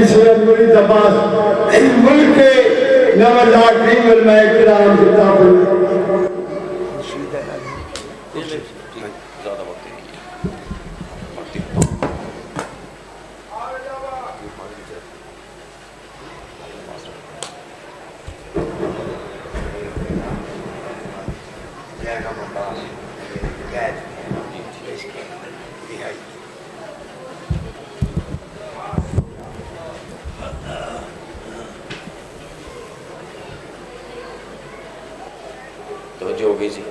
سورت مری تباس ملک کے نوردار کریم علماء کرام کتاب توجہ ہوگی جی.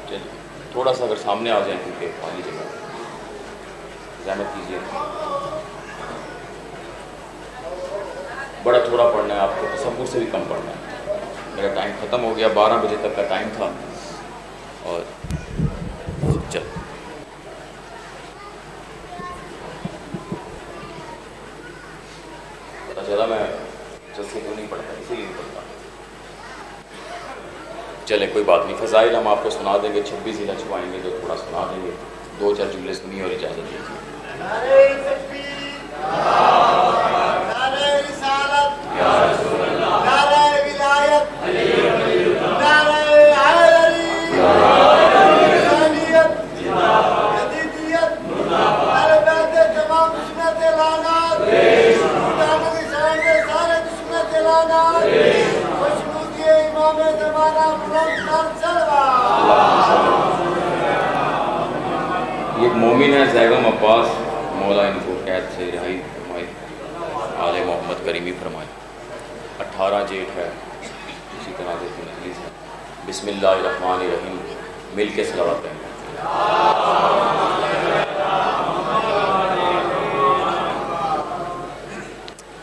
چلیے تھوڑا سا اگر سامنے آ جائیں کیونکہ خالی جگہ زحمت کیجیے. بڑا تھوڑا پڑھنا ہے آپ کو, تصور سے بھی کم پڑھنا ہے. میرا ٹائم ختم ہو گیا, 12 بجے تک کا ٹائم تھا اور چل پتا چلا میں جلد سے کیوں نہیں پڑھتا, اسی لیے نہیں پڑھتا. چلیں کوئی بات نہیں, فضائل ہم آپ کو سنا دیں گے, 26 ضلع چھپائیں گے جو تھوڑا سنا دیں گے. 2-4 جملے سنی اور اجازت دیجیے. یہ ایک مومن ہے زیغم عباس, مولا ان کو قید سے رہائی فرمائے, آل محمد کریمی فرمائے. 18 جیٹھ ہے, اسی طرح سے مجلس ہے. بسم اللہ الرحمن الرحیم, مل کے صلوات ہیں.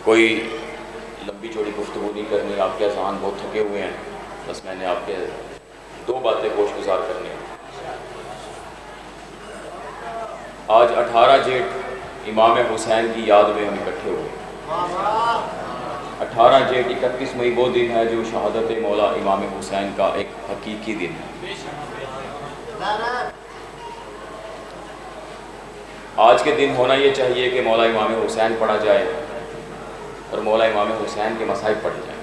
کوئی لمبی چوڑی گفتگو نہیں کرنی, آپ کے اذان بہت تھکے ہوئے ہیں, بس میں نے آپ کے 2 باتیں گوش گزار کرنی ہیں. آج 18 جیٹھ امام حسین کی یاد میں ہم اکٹھے ہوئے. 18 جیٹھ 31 مئی وہ دن ہے جو شہادت مولا امام حسین کا ایک حقیقی دن ہے. آج کے دن ہونا یہ چاہیے کہ مولا امام حسین پڑھا جائے اور مولا امام حسین کے مصائب پڑھے جائیں.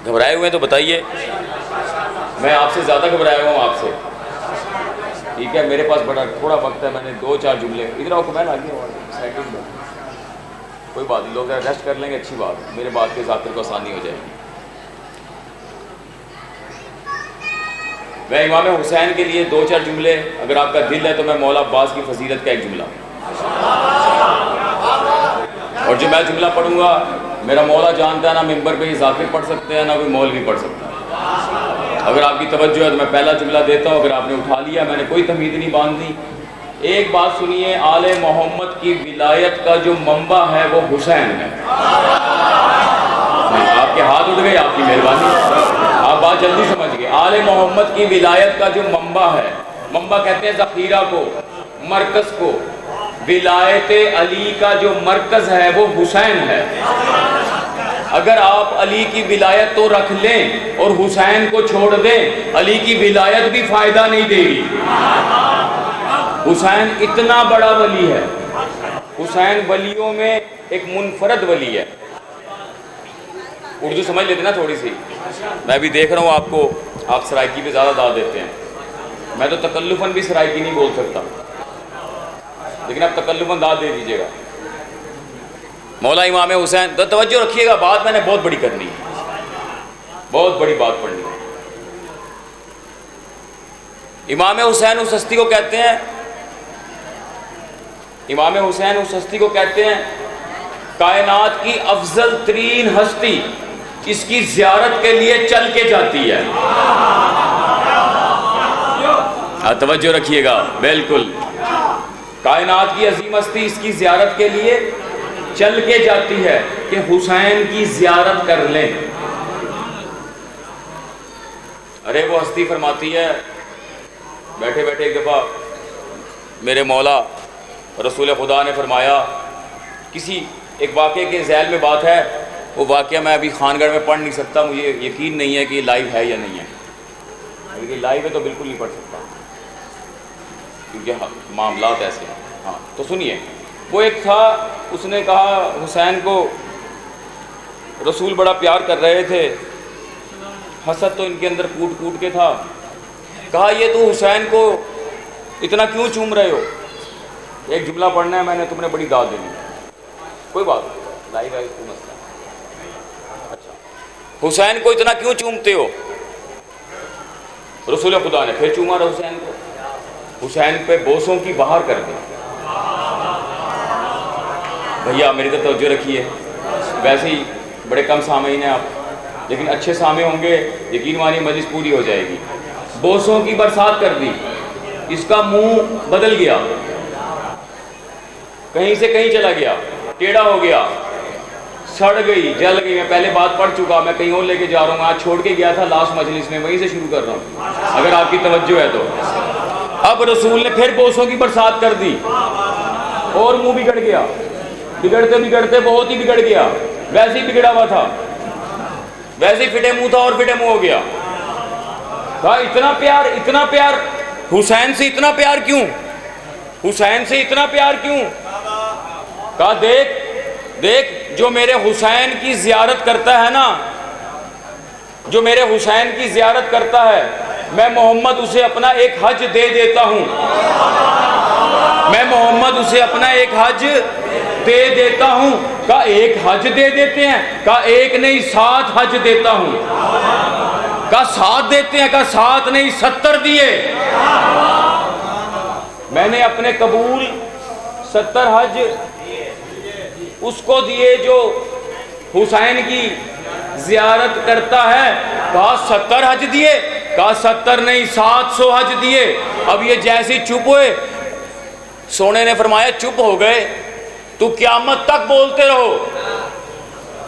گھبرائے ہوئے ہیں تو بتائیے, میں آپ سے زیادہ گھبرایا ہوا ہوں آپ سے, ٹھیک ہے. میرے پاس بڑا تھوڑا وقت ہے, میں نے 2-4 جملے ادھر آؤ, میں آگے سیٹنگ میں کوئی بات نہیں, لوگ ریسٹ کر لیں گے, اچھی بات, میرے بات کے ذاکر کو آسانی ہو جائے گی. میں امام حسین کے لیے 2-4 جملے, اگر آپ کا دل ہے تو میں مولا عباس کی فضیلت کا ایک جملہ, اور جو میں جملہ پڑھوں گا میرا مولا جانتا ہے نا ممبر پہ یہ ذاکر پڑھ سکتے ہیں, نہ کوئی مولوی پڑھ سکتا ہے. اگر آپ کی توجہ ہے تو میں پہلا جملہ دیتا ہوں, اگر آپ نے اٹھا لیا, میں نے کوئی تمہید نہیں باندھی. ایک بات سنیے, آل محمد کی ولایت کا جو منبع ہے وہ حسین ہے. آپ کے ہاتھ اٹھ گئے, آپ کی مہربانی, آپ بات جلدی سمجھ گئے. آل محمد کی ولایت کا جو منبع ہے, منبع کہتے ہیں ذخیرہ کو, مرکز کو. ولایت علی کا جو مرکز ہے وہ حسین ہے. اگر آپ علی کی ولایت تو رکھ لیں اور حسین کو چھوڑ دیں, علی کی ولایت بھی فائدہ نہیں دے گی. حسین اتنا بڑا ولی ہے, حسین ولیوں میں ایک منفرد ولی ہے. اردو سمجھ لیتے نا تھوڑی سی, میں بھی دیکھ رہا ہوں آپ کو, آپ سرائکی پہ زیادہ داد دیتے ہیں. میں تو تکلفاً بھی سرائکی نہیں بول سکتا, لیکن آپ تکلفاً داد دے دیجیے گا. مولا امام حسین, تو توجہ رکھیے گا, بات میں نے بہت بڑی کرنی ہے, بہت بڑی بات پڑھنی ہے. امام حسین اس ہستی کو کہتے ہیں, امام حسین اس ہستی کو کہتے ہیں کائنات کی افضل ترین ہستی, اس کی زیارت کے لیے چل کے جاتی ہے. توجہ رکھیے گا, بالکل, کائنات کی عظیم ہستی اس کی زیارت کے لیے چل کے جاتی ہے کہ حسین کی زیارت کر لیں. ارے وہ ہستی فرماتی ہے, بیٹھے بیٹھے ایک دفعہ میرے مولا رسول خدا نے فرمایا, کسی ایک واقعے کے ذیل میں بات ہے, وہ واقعہ میں ابھی خانگڑھ میں پڑھ نہیں سکتا, مجھے یقین نہیں ہے کہ یہ لائیو ہے یا نہیں ہے. اگر یہ لائیو ہے تو بالکل نہیں پڑھ سکتا. کیونکہ معاملات ایسے ہیں. ہاں تو سنیے، وہ ایک تھا، اس نے کہا حسین کو رسول بڑا پیار کر رہے تھے، حسد تو ان کے اندر کوٹ کوٹ کے تھا. کہا یہ تو حسین کو اتنا کیوں چوم رہے ہو؟ ایک جملہ پڑھنا ہے، میں نے، تم نے بڑی داد دینی. کوئی بات لائی گئی کوئی مسئلہ. اچھا، حسین کو اتنا کیوں چومتے ہو؟ رسول خدا نے پھر چوما حسین کو، حسین پہ بوسوں کی بہار کر دی. بھیا میری طرف توجہ رکھیے، ویسے ہی بڑے کم سامعین ہیں آپ، لیکن اچھے سامع ہوں گے، یقین مانیے مجلس پوری ہو جائے گی. بوسوں کی برسات کر دی، اس کا منہ بدل گیا، کہیں سے کہیں چلا گیا، ٹیڑھا ہو گیا، سڑ گئی، جل گئی. میں پہلے بات پڑھ چکا، میں کہیں اور لے کے جا رہا ہوں. آج چھوڑ کے گیا تھا لاسٹ مجلس میں، وہیں سے شروع کر رہا ہوں اگر آپ کی توجہ ہے تو. اب رسول نے پھر بوسوں کی برسات کر دی اور منہ بگڑ گیا. بگڑتے بگڑتے بہت ہی بگڑ گیا، ویسے ہی بگڑا ہوا تھا، ویسے ہی پھٹے منہ تھا اور پھٹے منہ ہو گیا. کہا اتنا پیار حسین سے، اتنا پیار کیوں؟ حسین سے اتنا پیار کیوں؟ کہا دیکھ جو میرے حسین کی زیارت کرتا ہے نا، جو میرے حسین کی زیارت کرتا ہے، میں محمد اسے اپنا ایک حج دے دیتا ہوں. میں محمد اسے اپنا ایک حج دے دیتا ہوں. کہا ایک حج دے دیتے ہیں؟ کہا ایک نہیں 7 حج دیتا ہوں. کہا 7 دیتے ہیں؟ کہا 7 نہیں 70 دیے. میں نے اپنے قبول 70 حج اس کو دیے جو حسین کی زیارت کرتا ہے. کہا 70 حج دیے؟ کہا 70 نہیں 700 حج دیے. اب یہ جیسے چپ ہوئے، سونے نے فرمایا چپ ہو گئے تو قیامت تک بولتے رہو،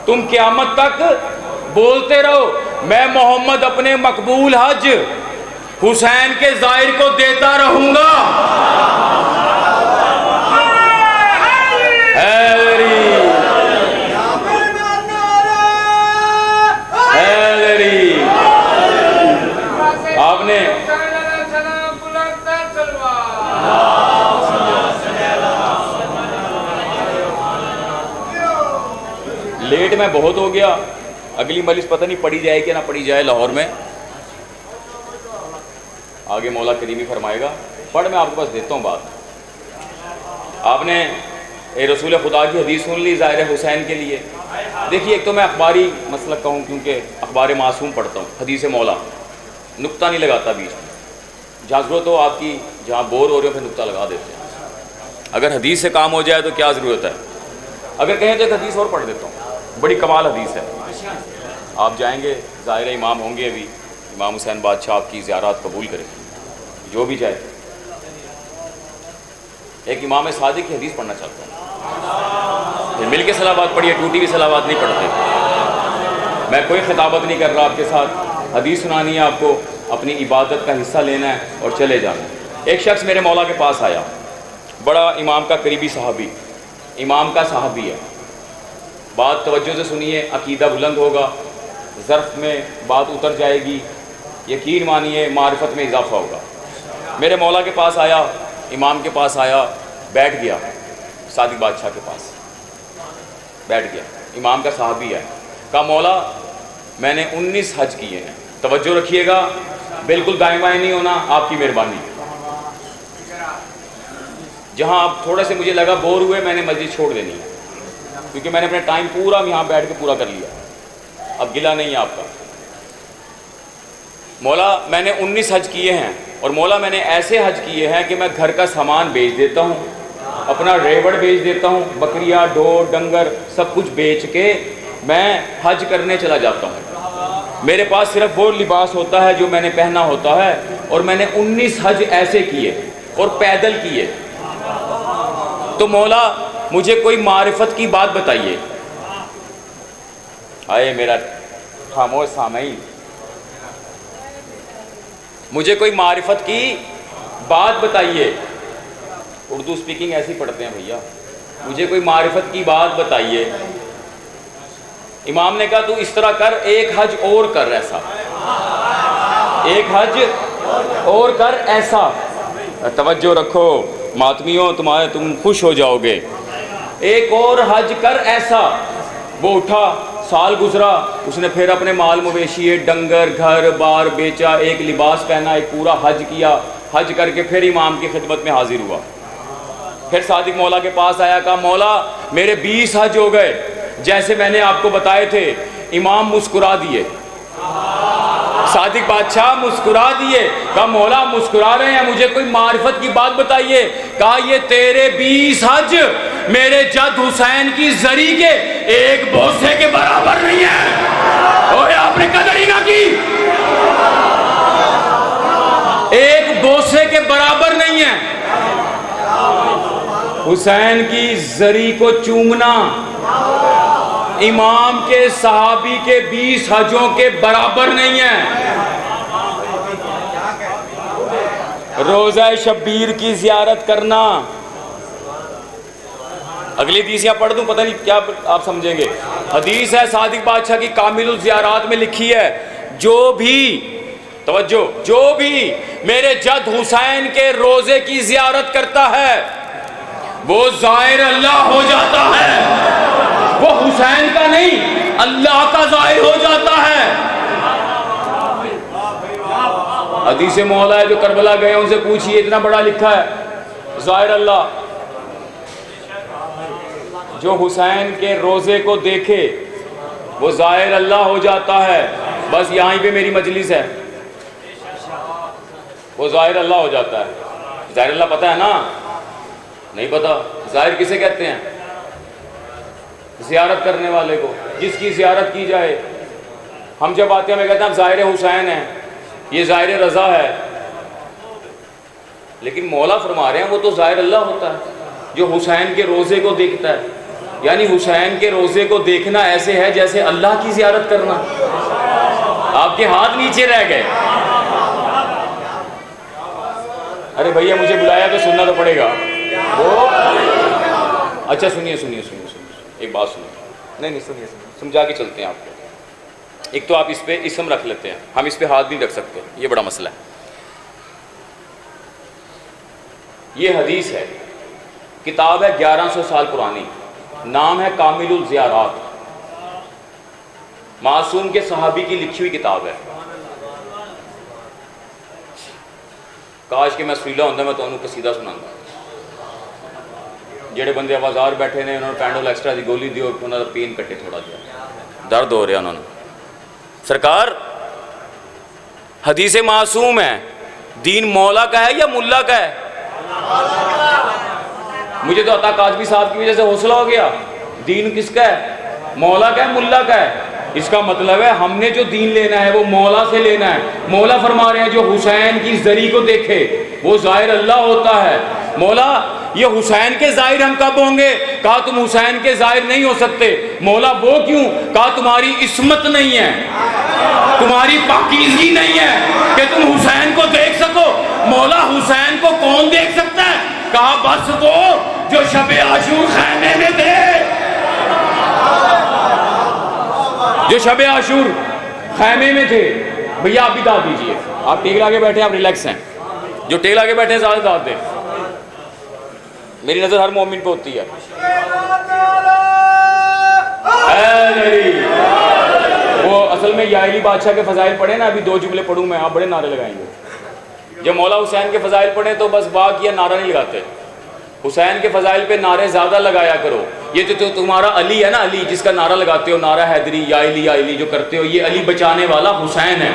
تم قیامت تک بولتے رہو، میں محمد اپنے مقبول حج حسین کے زائر کو دیتا رہوں گا. آپ نے لیٹ میں بہت ہو گیا، اگلی مجلس پتہ نہیں پڑھی جائے کہ نہ پڑھی جائے لاہور میں، آگے مولا کریمی فرمائے گا. پڑھ میں آپ کے پاس دیتا ہوں بات. آپ نے رسول خدا کی حدیث سن لی ظاہر حسین کے لیے. دیکھیے ایک تو میں اخباری مسلک کا ہوں، کیونکہ اخبار معصوم پڑھتا ہوں، حدیث مولا، نقطہ نہیں لگاتا بیچ میں. جہاں ضرورت ہو آپ کی، جہاں بور ہو رہے ہو پھر نقطہ لگا دیتے ہیں. اگر حدیث سے کام ہو جائے تو کیا ضرورت ہے. اگر کہیں تو ایک حدیث اور پڑھ دیتا ہوں، بڑی کمال حدیث ہے. آپ جائیں گے، ظاہر امام ہوں گے ابھی، امام حسین بادشاہ آپ کی زیارات قبول کرے، جو بھی جائے. ایک امام صادق کی حدیث پڑھنا چاہتا ہوں، پھر مل کے صلوات پڑھیے، ٹوٹی ہوئی صلوات نہیں پڑھتے. میں کوئی خطابت نہیں کر رہا آپ کے ساتھ، حدیث سنانی ہے آپ کو، اپنی عبادت کا حصہ لینا ہے اور چلے جانا. ایک شخص میرے مولا کے پاس آیا، بڑا امام کا قریبی صحابی، امام کا صحابی ہے. بات توجہ سے سنیے، عقیدہ بلند ہوگا، ظرف میں بات اتر جائے گی، یقین مانیے معرفت میں اضافہ ہوگا. میرے مولا کے پاس آیا، امام کے پاس آیا، بیٹھ گیا، صادق بادشاہ کے پاس بیٹھ گیا، امام کا صحابی ہے. کہا مولا میں نے 19 حج کیے ہیں. توجہ رکھیے گا، بالکل دائیں بائیں نہیں ہونا، آپ کی مہربانی. جہاں آپ تھوڑے سے مجھے لگا بور ہوئے، میں نے مسجد چھوڑ دینی ہے، کیونکہ میں نے اپنا ٹائم پورا یہاں بیٹھ کے پورا کر لیا، اب گلہ نہیں ہے آپ کا. مولا میں نے 19 حج کیے ہیں، اور مولا میں نے ایسے حج کیے ہیں کہ میں گھر کا سامان بیچ دیتا ہوں، اپنا ریوڑ بیچ دیتا ہوں، بکریاں ڈھور ڈنگر سب کچھ بیچ کے میں حج کرنے چلا جاتا ہوں. میرے پاس صرف وہ لباس ہوتا ہے جو میں نے پہنا ہوتا ہے، اور میں نے 19 حج ایسے کیے اور پیدل کیے. تو مولا مجھے کوئی معرفت کی بات بتائیے. آئے میرا خاموش سامعین، مجھے کوئی معرفت کی بات بتائیے. اردو سپیکنگ ایسی پڑھتے ہیں بھیا. مجھے کوئی معرفت کی بات بتائیے. امام نے کہا تو اس طرح کر، ایک حج اور کر ایسا، ایک حج اور کر ایسا. توجہ رکھو ماتمیوں، تم خوش ہو جاؤ گے۔ ایک اور حج کر ایسا، وہ اٹھا، سال گزرا، اس نے پھر اپنے مال مویشی، ڈنگر گھر بار بیچا، ایک لباس پہنا، ایک پورا حج کیا، حج کر کے پھر امام کی خدمت میں حاضر ہوا۔ پھر صادق مولا کے پاس آیا، کہا مولا میرے 20 حج ہو گئے جیسے میں نے آپ کو بتائے تھے۔ امام مسکرا دیے، صادق بادشاہ مسکرا دیے، کہا مولا مسکرا رہے ہیں، مجھے کوئی معرفت کی بات بتائیے۔ کہا یہ تیرے 20 حج میرے جد حسین کی زری کے ایک بوسے کے برابر نہیں ہے۔ اوہ آپ نے قدر ہی نہ کی، ایک بوسے کے برابر نہیں ہے۔ حسین کی زری کو چومنا امام کے صحابی کے 20 حجوں کے برابر نہیں ہے۔ روزہ شبیر کی زیارت کرنا، اگلی حدیث یہاں پڑھ دوں، پتہ نہیں کیا آپ سمجھیں گے۔ حدیث ہے صادق بادشاہ کی کامل الزیارات میں لکھی ہے، جو بھی توجہ، جو بھی میرے جد حسین کے روزے کی زیارت کرتا ہے وہ زائر اللہ ہو جاتا ہے، وہ حسین کا نہیں اللہ کا زائر ہو جاتا ہے۔ حدیث مولا ہے، جو کربلا گئے ان سے پوچھئے، اتنا بڑا لکھا ہے زائر اللہ۔ جو حسین کے روزے کو دیکھے وہ زائر اللہ ہو جاتا ہے۔ بس یہیں پہ میری مجلس ہے، وہ ظاہر اللہ ہو جاتا ہے۔ ظاہر اللہ پتہ ہے نا؟ نہیں پتہ۔ ظاہر کسے کہتے ہیں؟ زیارت کرنے والے کو، جس کی زیارت کی جائے۔ ہم جب آتے ہیں ہمیں کہتے ہیں ہم ظاہر حسین ہیں، یہ ظاہر رضا ہے، لیکن مولا فرما رہے ہیں وہ تو ظاہر اللہ ہوتا ہے جو حسین کے روزے کو دیکھتا ہے۔ یعنی حسین کے روزے کو دیکھنا ایسے ہے جیسے اللہ کی زیارت کرنا۔ آپ کے ہاتھ نیچے رہ گئے۔ ارے بھیا مجھے بلایا تو سننا تو پڑے گا۔ وہ اچھا سنیے ایک بات سنیے، نہیں سنیے، سمجھا کے چلتے ہیں آپ کو۔ ایک تو آپ اس پہ اسم رکھ لیتے ہیں، ہم اس پہ ہاتھ نہیں رکھ سکتے، یہ بڑا مسئلہ ہے۔ یہ حدیث ہے، کتاب ہے 1100 سال پرانی، نام ہے کامل الزیارات، معصوم کے صحابی کی لکھی ہوئی کتاب ہے۔ کاش کہ میں سویلا ہوندہ میں تو انہوں قصیدہ سناؤں گا۔ جڑے بندے آوازار بیٹھے نے انہوں نے پینڈول ایکسٹرا دی گولی دی اور انہوں نے پین کٹے تھوڑا دیا، درد ہو رہا انہوں نے۔ سرکار حدیث معصوم ہے، دین مولا کا ہے یا ملا کا ہے؟ مجھے تو عطا کاظمی صاحب کی وجہ سے حوصلہ ہو گیا، دین کس کا ہے؟ مولا کا ہے ملا کا ہے؟ اس کا مطلب ہے ہم نے جو دین لینا ہے وہ مولا سے لینا ہے۔ مولا فرما رہے ہیں جو حسین کی زری کو دیکھے وہ ظاہر اللہ ہوتا ہے۔ مولا یہ حسین کے ظاہر ہم کب ہوں گے؟ کہا تم حسین کے ظاہر نہیں ہو سکتے۔ مولا وہ کیوں؟ کہا تمہاری عصمت نہیں ہے، تمہاری پاکیزگی نہیں ہے کہ تم حسین کو دیکھ سکو۔ مولا حسین کو کون دیکھ سکتا ہے؟ کہا بس وہ جو شب عاشور خیمے میں تھے، جو شب عاشور خیمے میں تھے۔ بھیا آپ بھی داد دیجئے، آپ ٹیک لا کے بیٹھے ہیں، آپ ریلیکس ہیں، جو ٹیک لا کے بیٹھے ہیں زیادہ داد دیں۔ میری نظر ہر مومن پہ ہوتی ہے۔ وہ اصل میں یائلی بادشاہ کے فضائل پڑھیں نا، ابھی 2 جملے پڑھوں میں، آپ بڑے نعرے لگائیں گے۔ جب مولا حسین کے فضائل پڑھیں تو بس با کیا نعرہ نہیں لگاتے، حسین کے فضائل پہ نعرے زیادہ لگایا کرو۔ یہ تو تمہارا علی ہے نا، علی جس کا نعرہ لگاتے ہو، نعرہ حیدری یا علی جو کرتے ہو، یہ علی بچانے والا حسین ہے،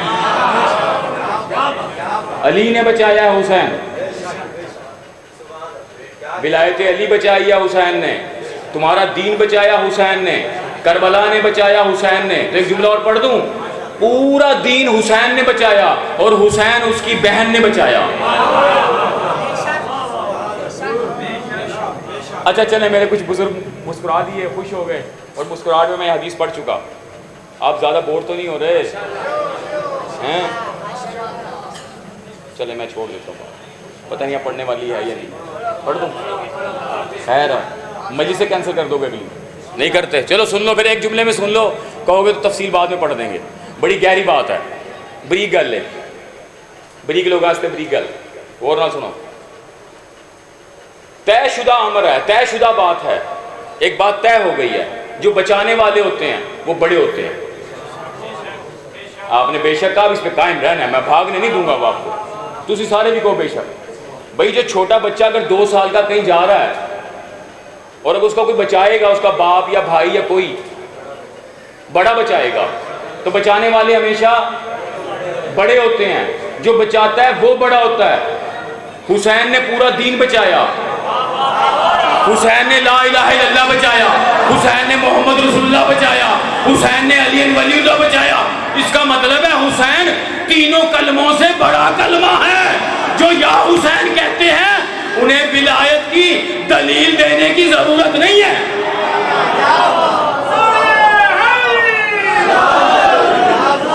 علی نے بچایا ہے حسین، ولایت علی بچائی ہے حسین نے، تمہارا دین بچایا حسین نے، کربلا نے بچایا حسین نے۔ تو ایک جملہ اور پڑھ دوں، پورا دین حسین نے بچایا اور حسین اس کی بہن نے بچایا۔ اچھا چلیں، میرے کچھ بزرگ مسکرا دیے، خوش ہو گئے، اور مسکراہٹ میں میں حدیث پڑھ چکا، آپ زیادہ بور تو نہیں ہو رہے ہیں؟ چلیں میں چھوڑ دیتا ہوں، پتہ نہیں آپ پڑھنے والی ہے یا نہیں، پڑھ دوں؟ خیر مجلس سے کینسل کر دو گے اگلی؟ نہیں کرتے، چلو سن لو، پھر ایک جملے میں سن لو، کہو گے تو تفصیل بعد میں پڑھ دیں گے۔ بڑی گہری بات ہے، بریک گل ہے، بریک لوگ آستے بریک گل، اور نہ سنو۔ طے شدہ امر ہے، طے شدہ بات ہے، ایک بات طے ہو گئی ہے، جو بچانے والے ہوتے ہیں وہ بڑے ہوتے ہیں۔ آپ نے بے شک کہا اس پہ قائم رہنا ہے، میں بھاگنے نہیں دوں گا وہ آپ کو، تسی سارے بھی کہو بے شک۔ بھائی جو چھوٹا بچہ اگر 2 سال کا کہیں جا رہا ہے اور اگر اس کا کوئی بچائے گا، اس کا باپ یا بھائی یا کوئی بڑا بچائے گا، تو بچانے والے ہمیشہ بڑے ہوتے ہیں، جو بچاتا ہے وہ بڑا ہوتا ہے۔ حسین نے پورا دین بچایا، حسین نے لا الہ الا اللہ بچایا، حسین نے محمد رسول اللہ بچایا، حسین نے علی ولی اللہ بچایا۔ اس کا مطلب ہے حسین تینوں کلموں سے بڑا کلمہ ہے۔ جو یا حسین کہتے ہیں انہیں ولایت کی دلیل دینے کی ضرورت نہیں ہے۔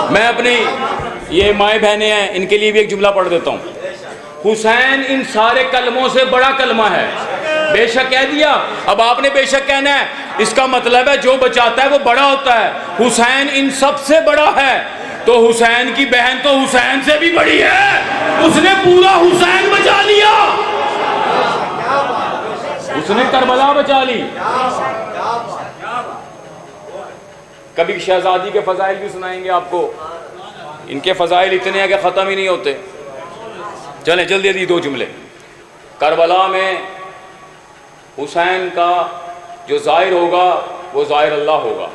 میں اپنی یہ مائیں بہنیں ہیں ان کے لیے بھی ایک جملہ پڑھ دیتا ہوں۔ حسین ان سارے کلموں سے بڑا کلمہ ہے، بے شک کہہ دیا، اب آپ نے بے شک کہنا ہے، اس کا مطلب ہے جو بچاتا ہے وہ بڑا ہوتا ہے۔ حسین ان سب سے بڑا ہے، تو حسین کی بہن تو حسین سے بھی بڑی ہے، اس نے پورا حسین بچا لیا، اس نے کربلا بچا لی۔ کبھی شہزادی کے فضائل بھی سنائیں گے آپ کو، ان کے فضائل اتنے ہیں کہ ختم ہی نہیں ہوتے۔ چلیں جلدی جلدی 2 جملے۔ کربلا میں حسین کا جو ظاہر ہوگا وہ ظاہر اللہ ہوگا۔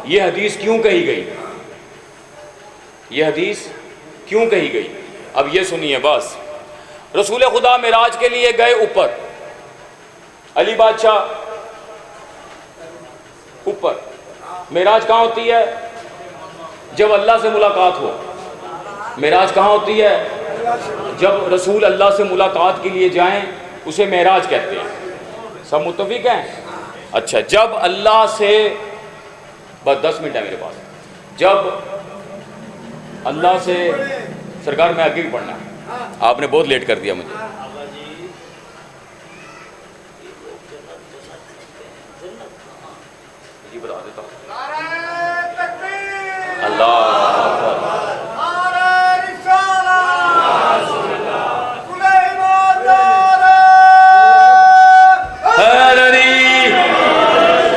یہ حدیث کیوں کہی گئی؟ یہ حدیث کیوں کہی گئی؟ اب یہ سنیے بس۔ رسول خدا معراج کے لیے گئے اوپر، علی بادشاہ اوپر۔ معراج کہاں ہوتی ہے؟ جب اللہ سے ملاقات ہو۔ معراج کہاں ہوتی ہے؟ جب رسول اللہ سے ملاقات کے لیے جائیں، اسے معراج کہتے ہیں۔ سب متفق ہیں؟ اچھا، جب اللہ سے، بس 10 منٹ ہے میرے پاس، جب اللہ سے، سرکار میں آگے بھی پڑھنا ہے، آپ نے بہت لیٹ کر دیا مجھے۔ جی بتا دیتا ہوں۔ اللہ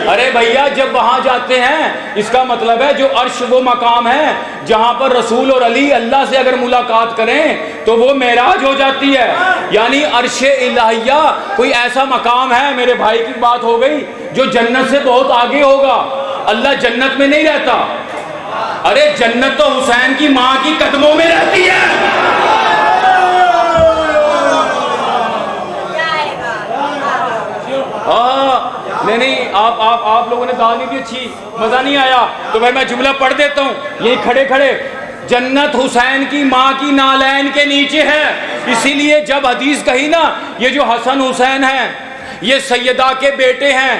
ارے بھیا، جب وہاں جاتے ہیں اس کا مطلب ہے جو عرش وہ مقام ہے جہاں پر رسول اور علی اللہ سے اگر ملاقات کریں تو وہ معراج ہو جاتی ہے۔ یعنی عرش الہیہ کوئی ایسا مقام ہے، میرے بھائی کی بات ہو گئی، جو جنت سے بہت آگے ہوگا۔ اللہ جنت میں نہیں رہتا، ارے جنت تو حسین کی ماں کی قدموں میں رہتی ہے۔ نہیں آپ لوگوں نے دال نہیں دی اچھی، مزہ نہیں آیا، تو میں جملہ پڑھ دیتا ہوں یہی کھڑے کھڑے۔ جنت حسین کی ماں کی نالین کے نیچے ہے، اسی لیے جب حدیث کہی نا، یہ جو حسن حسین ہیں یہ سیدہ کے بیٹے ہیں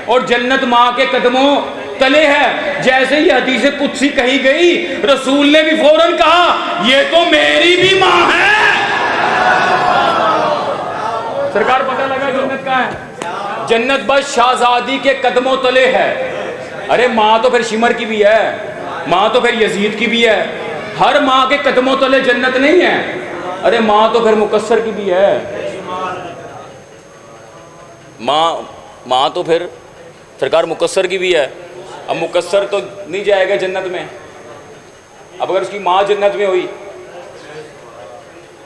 اور جنت ماں کے قدموں تلے ہے۔ جیسے یہ حدیث قدسی کہی گئی، رسول نے بھی فوراً کہا یہ تو میری بھی ماں ہے۔ سرکار پتہ لگا جنت کا ہے، جنت بس شہزادی کے قدموں تلے ہے۔ ارے ماں تو پھر شمر کی بھی ہے، ماں تو پھر یزید کی بھی ہے، ہر ماں کے قدموں تلے جنت نہیں ہے۔ ارے ماں تو پھر مقصر کی بھی ہے، ماں تو پھر سرکار مقصر کی بھی ہے۔ اب مقصر تو نہیں جائے گا جنت میں، اب اگر اس کی ماں جنت میں ہوئی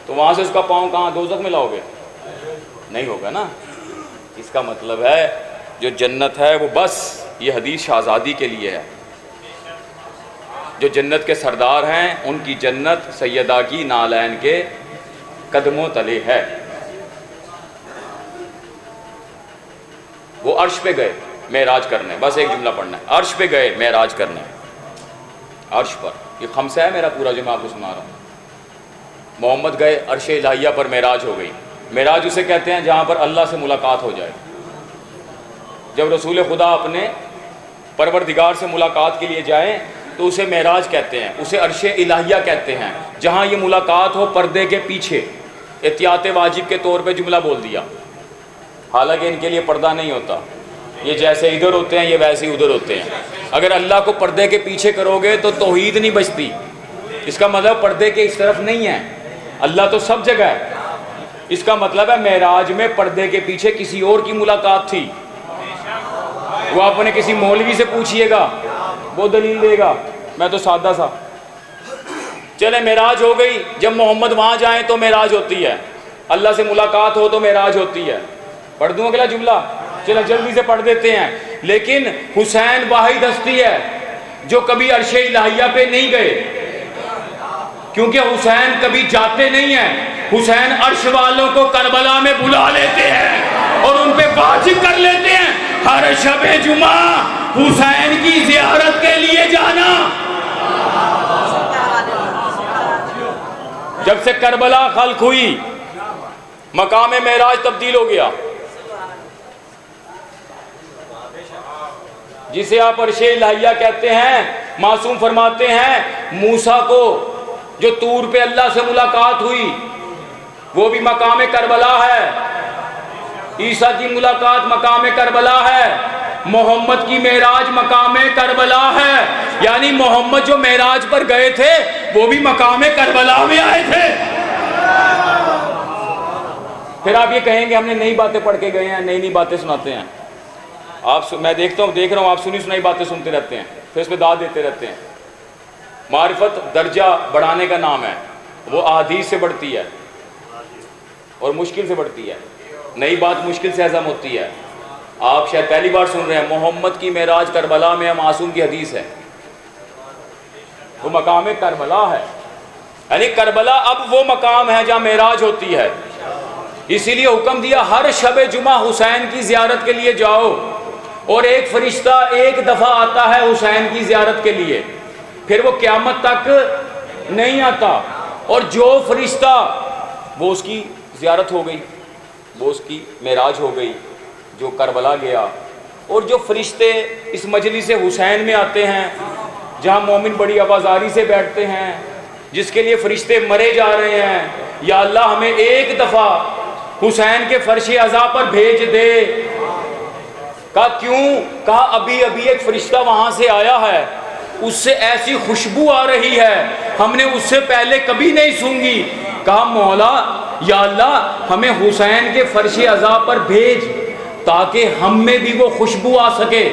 تو وہاں سے اس کا پاؤں کہاں دوزخ میں لاؤ گے؟ نہیں ہوگا نا۔ اس کا مطلب ہے جو جنت ہے وہ بس یہ حدیث شہزادی کے لیے ہے۔ جو جنت کے سردار ہیں ان کی جنت سیدہ کی نالین کے قدموں تلے ہے۔ وہ عرش پہ گئے معراج کرنے، بس ایک جملہ پڑھنا ہے، عرش پہ گئے معراج کرنے، عرش پر۔ یہ خمسہ ہے میرا پورا جو میں آپ کو سنا رہا ہوں۔ محمد گئے عرش الہیہ پر، معراج ہو گئی۔ معراج اسے کہتے ہیں جہاں پر اللہ سے ملاقات ہو جائے۔ جب رسول خدا اپنے پروردگار سے ملاقات کے لیے جائیں تو اسے معراج کہتے ہیں، اسے عرش الہیہ کہتے ہیں، جہاں یہ ملاقات ہو پردے کے پیچھے۔ احتیاط واجب کے طور پہ جملہ بول دیا، حالانکہ ان کے لیے پردہ نہیں ہوتا، یہ جیسے ادھر ہوتے ہیں یہ ویسے ہی ادھر ہوتے ہیں۔ اگر اللہ کو پردے کے پیچھے کرو گے تو توحید نہیں بچتی، اس کا مطلب پردے کے اس طرف نہیں ہے، اللہ تو سب جگہ ہے۔ اس کا مطلب ہے معراج میں پردے کے پیچھے کسی اور کی ملاقات تھی. وہ آپ نے کسی مولوی سے پوچھئے گا، وہ دلیل دے گا، میں تو سادہ سا. چلے معراج ہو گئی، جب محمد وہاں جائیں تو معراج ہوتی ہے، اللہ سے ملاقات ہو تو معراج ہوتی ہے. پڑھ دوں اگلا جملہ؟ چلے جلدی سے پڑھ دیتے ہیں. لیکن حسین واحد ہستی ہے جو کبھی عرش الہیہ پہ نہیں گئے، کیونکہ حسین کبھی جاتے نہیں ہیں. حسین عرش والوں کو کربلا میں بلا لیتے ہیں اور ان پہ واجب کر لیتے ہیں ہر شب جمعہ حسین کی زیارت کے لیے جانا. جب سے کربلا خلق ہوئی مقام معراج تبدیل ہو گیا. جسے آپ عرش الہیہ کہتے ہیں، معصوم فرماتے ہیں موسیٰ کو جو طور پہ اللہ سے ملاقات ہوئی وہ بھی مقام کربلا ہے، عیسیٰ کی ملاقات مقام کربلا ہے، محمد کی معراج مقام کربلا ہے. یعنی محمد جو معراج پر گئے تھے وہ بھی مقام کربلا میں آئے تھے. پھر آپ یہ کہیں گے ہم نے نئی باتیں پڑھ کے گئے ہیں، نئی نئی باتیں سناتے ہیں. میں دیکھ رہا ہوں آپ سنی سنائی باتیں سنتے رہتے ہیں، پھر اس پہ داد دیتے رہتے ہیں. معرفت درجہ بڑھانے کا نام ہے، وہ احادیث سے بڑھتی ہے اور مشکل سے بڑھتی ہے. نئی بات مشکل سے ہضم ہوتی ہے. آپ شاید پہلی بار سن رہے ہیں محمد کی معراج کربلا میں، معصوم کی حدیث ہے، وہ مقام کربلا ہے. یعنی کربلا اب وہ مقام ہے جہاں معراج ہوتی ہے. اسی لیے حکم دیا ہر شب جمعہ حسین کی زیارت کے لیے جاؤ. اور ایک فرشتہ ایک دفعہ آتا ہے حسین کی زیارت کے لیے، پھر وہ قیامت تک نہیں آتا. اور جو فرشتہ، وہ اس کی زیارت ہو گئی، وہ اس کی معراج ہو گئی جو کربلا گیا. اور جو فرشتے اس مجلس حسین میں آتے ہیں جہاں مومن بڑی آوازاری سے بیٹھتے ہیں، جس کے لیے فرشتے مرے جا رہے ہیں، یا اللہ ہمیں ایک دفعہ حسین کے فرش عزا پر بھیج دے. کہا کیوں؟ کہا ابھی ابھی ایک فرشتہ وہاں سے آیا ہے، اس سے ایسی خوشبو آ رہی ہے ہم نے اس سے پہلے کبھی نہیں سونگی. کہا مولا یا اللہ ہمیں حسین کے فرش عزا پر بھیج تاکہ ہم میں بھی وہ خوشبو آ سکے.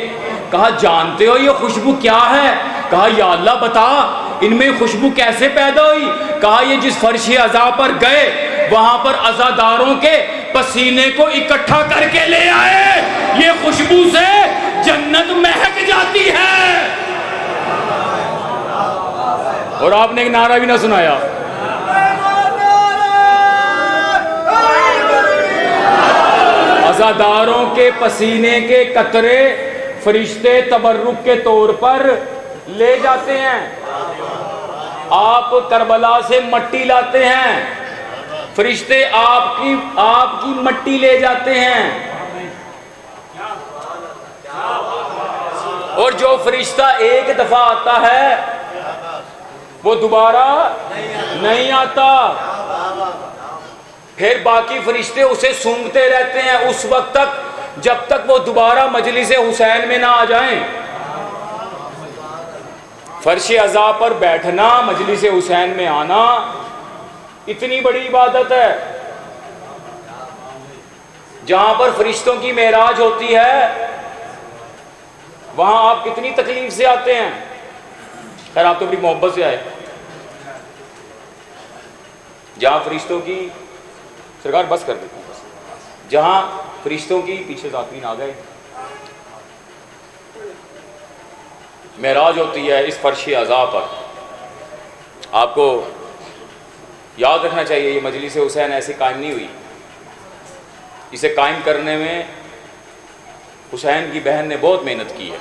کہا جانتے ہو یہ خوشبو کیا ہے؟ کہا یا اللہ بتا ان میں خوشبو کیسے پیدا ہوئی؟ کہا یہ جس فرش عزا پر گئے وہاں پر عزاداروں کے پسینے کو اکٹھا کر کے لے آئے، یہ خوشبو سے جنت مہک جاتی ہے. اور آپ نے ایک نعرہ بھی نہ سنایا. عزاداروں کے پسینے کے قطرے فرشتے تبرک کے طور پر لے جاتے ہیں. آپ کربلا سے مٹی لاتے ہیں، فرشتے آپ کی مٹی لے جاتے ہیں. اور جو فرشتہ ایک دفعہ آتا ہے وہ دوبارہ نہیں آتا. پھر باقی فرشتے اسے سونگتے رہتے ہیں اس وقت تک جب تک وہ دوبارہ مجلس حسین میں نہ آ جائیں. فرش عزا پر بیٹھنا، مجلس حسین میں آنا اتنی بڑی عبادت ہے. جہاں پر فرشتوں کی معراج ہوتی ہے وہاں آپ کتنی تکلیف سے آتے ہیں. خیر آپ تو بڑی محبت سے آئے. جہاں فرشتوں کی سرکار بس کر دیتے ہیں، جہاں فرشتوں کی پیچھے ذاتین آ گئے معراج ہوتی ہے اس فرش عزا پر. آپ کو یاد رکھنا چاہیے یہ مجلس حسین ایسے قائم نہیں ہوئی. اسے قائم کرنے میں حسین کی بہن نے بہت محنت کی ہے.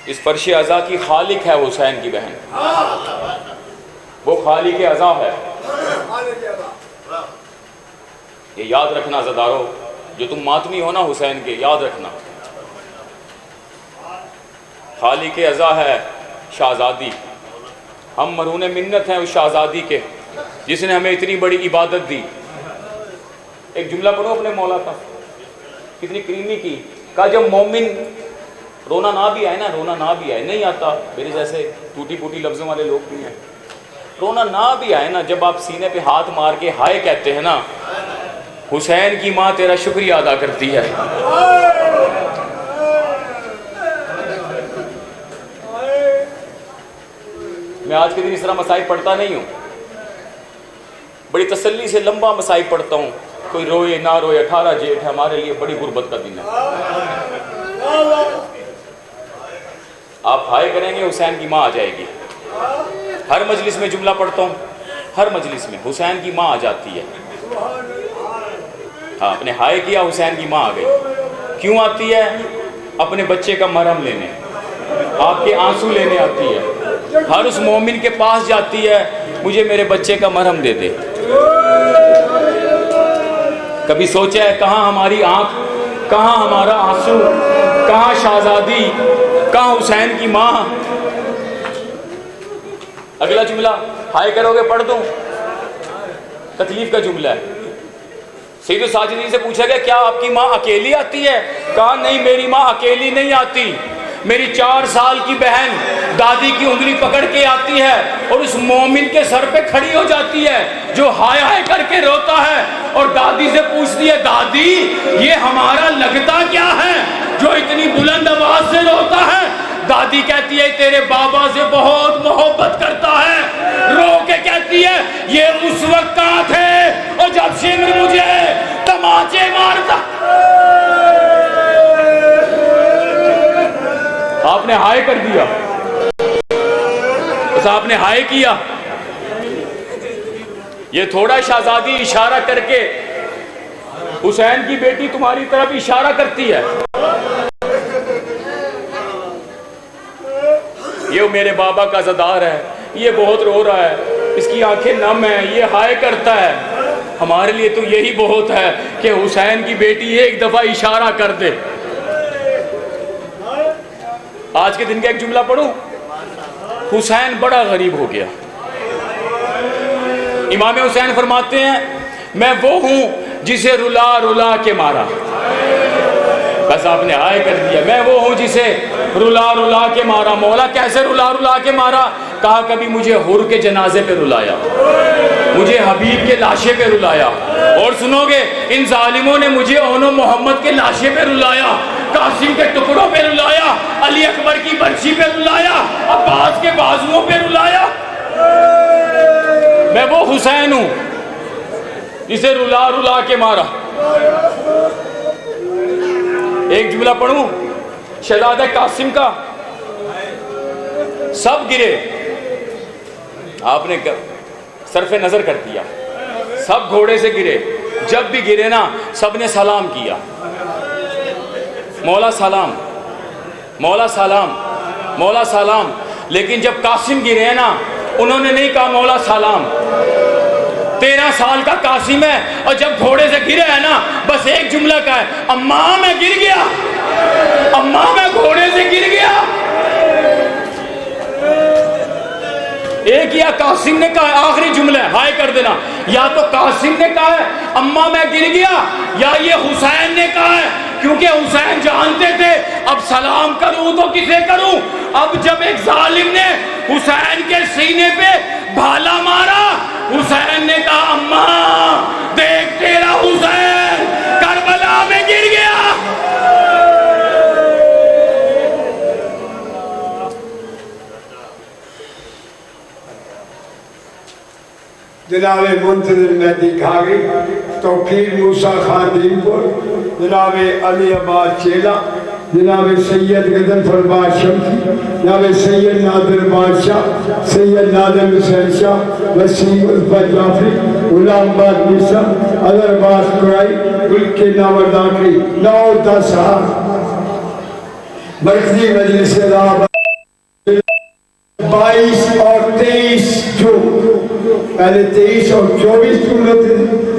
اس فرش عزا کی خالق ہے حسین کی بہن، وہ خالق عزا ہے. یہ یاد رکھنا عزادارو، جو تم ماتمی ہو نا حسین کے، یاد رکھنا خالق عزا ہے شہزادی. ہم مرہون منت ہیں اس شہزادی کے جس نے ہمیں اتنی بڑی عبادت دی. ایک جملہ پڑھو اپنے مولا کا، کتنی کریمی کی. کہا جب مومن رونا نہ بھی آئے نا، رونا نہ بھی آئے، نہیں آتا، میرے جیسے ٹوٹی پوٹی لفظوں والے لوگ بھی ہیں، رونا نہ بھی آئے نا، جب آپ سینے پہ ہاتھ مار کے ہائے کہتے ہیں نا، حسین کی ماں تیرا شکریہ ادا کرتی ہے۔ میں آج کے دن اس طرح مسائب پڑھتا نہیں ہوں، بڑی تسلی سے لمبا مسائب پڑھتا ہوں، کوئی روئے نہ روئے، 18 جیٹھ ہے ہمارے لیے بڑی غربت کا دن ہے۔ آپ ہائے کریں گے حسین کی ماں آ جائے گی۔ ہر مجلس میں جملہ پڑھتا ہوں، ہر مجلس میں حسین کی ماں آ جاتی ہے۔ ہاں، اپنے ہائے کیا حسین کی ماں آ گئی۔ کیوں آتی ہے؟ اپنے بچے کا مرہم لینے، آپ کے آنسو لینے آتی ہے۔ ہر اس مومن کے پاس جاتی ہے، مجھے میرے بچے کا مرہم دے دے۔ کبھی سوچا ہے کہاں ہماری آنکھ، کہاں ہمارا آنسو، کہاں شہزادی، کہاں حسین کی ماں؟ اگلا جملہ ہائے کرو گے پڑھ دوں، تکلیف کا جملہ ہے۔ سید الساجدین سے پوچھا گیا کیا آپ کی ماں اکیلی آتی ہے؟ کہا نہیں، میری ماں اکیلی نہیں آتی، میری 4 سال کی بہن دادی کی انگلی پکڑ کے آتی ہے اور اس مومن کے سر پہ کھڑی ہو جاتی ہے جو ہائے ہائے کر کے روتا ہے، اور دادی سے پوچھتی ہے دادی یہ ہمارا لگتا کیا ہے جو اتنی بلند آواز سے روتا ہے؟ دادی کہتی ہے تیرے بابا سے بہت محبت کرتا ہے۔ رو کے کہتی ہے یہ اس وقت کہاں تھے اور جب شمر مجھے تماچے مارتا۔ آپ نے ہائے کر دیا، بس آپ نے ہائے کیا۔ یہ تھوڑا شہزادی اشارہ کر کے حسین کی بیٹی تمہاری طرف اشارہ کرتی ہے، یہ میرے بابا کا زدار ہے، یہ بہت رو رہا ہے، اس کی آنکھیں نم ہیں، یہ ہائے کرتا ہے۔ ہمارے لیے تو یہی بہت ہے کہ حسین کی بیٹی ایک دفعہ اشارہ کر دے۔ آج کے دن کا ایک جملہ پڑھوں، حسین بڑا غریب ہو گیا۔ امام حسین فرماتے ہیں میں وہ ہوں جسے رلا رلا کے مارا۔ بس آپ نے ہائے کر دیا، میں وہ ہوں جسے رلا رلا کے مارا۔ مولا کیسے رلا رلا کے مارا؟ کہا کبھی مجھے حر کے جنازے پہ رلایا، مجھے حبیب کے لاشے پہ رلایا، اور سنو گے ان ظالموں نے مجھے اونو محمد کے لاشے پہ رلایا، قاسم کے ٹکڑوں پہ رلایا، علی اکبر کی برچی پہ رلایا، عباس کے بازوؤں پہ رلایا۔ میں وہ حسین ہوں جسے رلا رلا کے مارا۔ ایک جملہ پڑھوں شہزادہ قاسم کا، سب گرے، آپ نے صرف نظر کر دیا، سب گھوڑے سے گرے، جب بھی گرے نا سب نے سلام کیا، مولا سلام، مولا سلام، مولا سلام۔ لیکن جب قاسم گرے نا انہوں نے نہیں کہا مولا سلام۔ 13 سال کا قاسم ہے اور جب گھوڑے سے گرا ہے نا بس ایک جملہ کا ہے، اماں میں گر گیا، اماں میں گھوڑے سے گر گیا۔ ایک یا قاسم نے کہا، آخری جملہ ہے ہائے کر دینا، یا تو قاسم نے کہا ہے اماں میں گر گیا، یا یہ حسین نے کہا ہے، کیونکہ حسین جانتے تھے اب سلام کروں تو کسے کروں۔ اب جب ایک ظالم نے حسین کے سینے پہ بھالا مارا، حسین نے کہا اماں دیکھ تیرا حسین کربلا میں گر گیا۔ جناب منتظر مہدی کھاگی، توقیر موسیٰ خان دینپور، جناب علی عباس چیلا، جناب سید غضنفر بادشاہ، جناب سید نادر بادشاہ، سید نادر حسین شاہ، وسیم الفت جعفری، غلام باز مرزا، اظہر عباس قرائی، گل کے ناورداکری، 9-10 مرکزی مجلس رابطہ 22 اور 23 جون، پہلے 23 اور 24 جون ہوتے تھے،